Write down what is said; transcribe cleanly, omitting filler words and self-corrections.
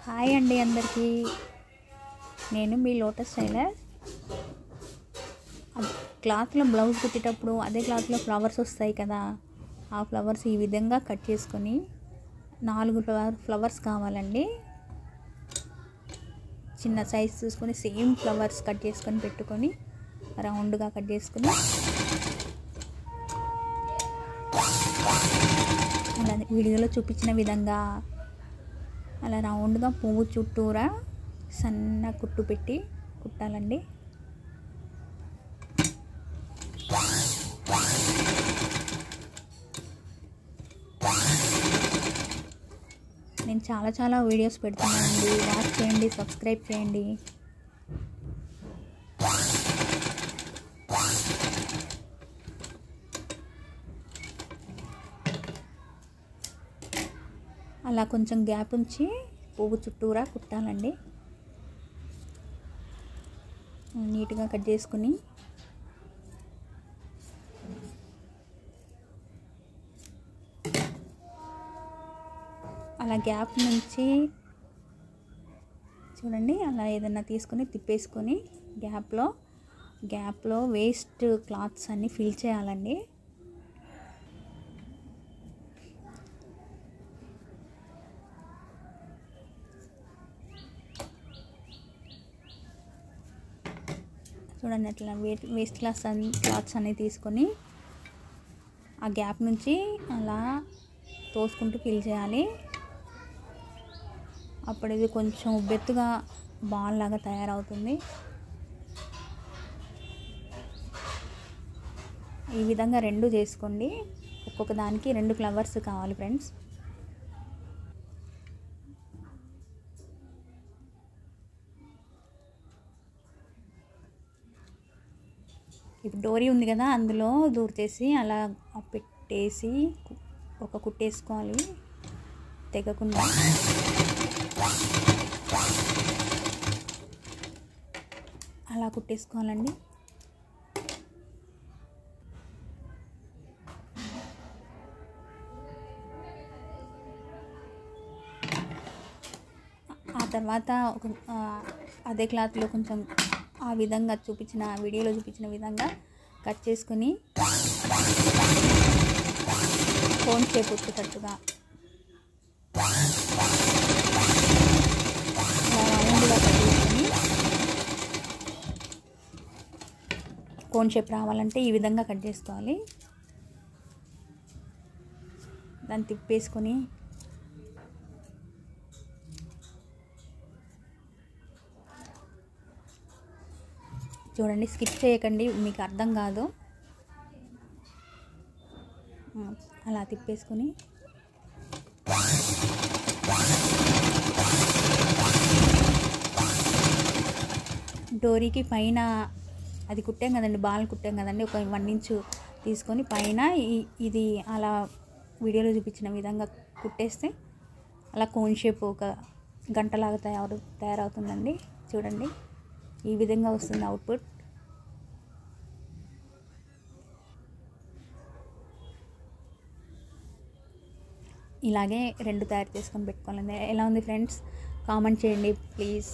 Hi అండి అందరికీ. నేను మీ లోటస్ టైలర్. క్లాత్లో బ్లౌజ్ కుట్టేటప్పుడు అదే క్లాత్లో ఫ్లవర్స్ వస్తాయి కదా, ఆ ఫ్లవర్స్ ఈ విధంగా కట్ చేసుకొని 4 ఫ్లవర్స్ కావాలండి. చిన్న సైజ్ చూసుకొని సేమ్ ఫ్లవర్స్ కట్ చేసుకొని పెట్టుకొని రౌండ్గా కట్ చేసుకొని అలా వీడియోలో చూపించిన విధంగా అలా రౌండ్గా పువ్వు చుట్టూరా సన్న కుట్టు పెట్టి కుట్టాలండి. నేను చాలా వీడియోస్ పెడుతున్నానండి, వాచ్ చేయండి, సబ్స్క్రైబ్ చేయండి. అలా కొంచెం గ్యాప్ ఉంచి పువ్వు చుట్టూరా కుట్టాలండి. నీట్గా కట్ చేసుకుని అలా గ్యాప్ నుంచి చూడండి, అలా ఏదైనా తీసుకొని తిప్పేసుకొని గ్యాప్లో వేస్ట్ క్లాత్స్ అన్నీ ఫిల్ చేయాలండి. చూడండి, అట్లా వేస్ట్ క్లాత్స్ అన్నీ తీసుకొని ఆ గ్యాప్ నుంచి అలా తోసుకుంటూ ఫిల్ చేయాలి. అప్పుడు ఇది కొంచెం ఉబ్బెత్తుగా బాల్ లాగా తయారవుతుంది. ఈ విధంగా 2 చేసుకోండి. ఒక్కొక్క దానికి 2 ఫ్లవర్స్ కావాలి ఫ్రెండ్స్. ఇప్పుడు డోరీ ఉంది కదా, అందులో దూర్చేసి అలా పెట్టేసి ఒక కుట్టేసుకోవాలి తెగకుండా. అలా కుట్టేసుకోవాలండి. ఆ తర్వాత అదే క్లాత్లో కొంచెం ఆ విధంగా వీడియోలో చూపించిన విధంగా కట్ చేసుకుని కోన్ షేప్ వచ్చేటట్టుగా రౌండ్గా కట్ చేసుకుని, కోన్ షేప్ రావాలంటే ఈ విధంగా కట్ చేసుకోవాలి. దాన్ని తిప్పేసుకొని చూడండి, స్కిప్ చేయకండి, మీకు అర్థం కాదు. అలా తిప్పేసుకొని డోరీకి పైన అది కుట్టాం కదండి, బాల్ కుట్టాం కదండి, ఒక 1 ఇంచు తీసుకొని పైన ఇది అలా వీడియోలో చూపించిన విధంగా కుట్టేస్తే అలా కోన్ షేప్ ఒక గంటలాగా తయారవుతుందండి. చూడండి, ఈ విధంగా వస్తుంది అవుట్పుట్. ఇలాగే 2 తయారు చేసుకొని పెట్టుకోవాలండి. ఎలా ఉంది ఫ్రెండ్స్, కామెంట్ చేయండి ప్లీజ్.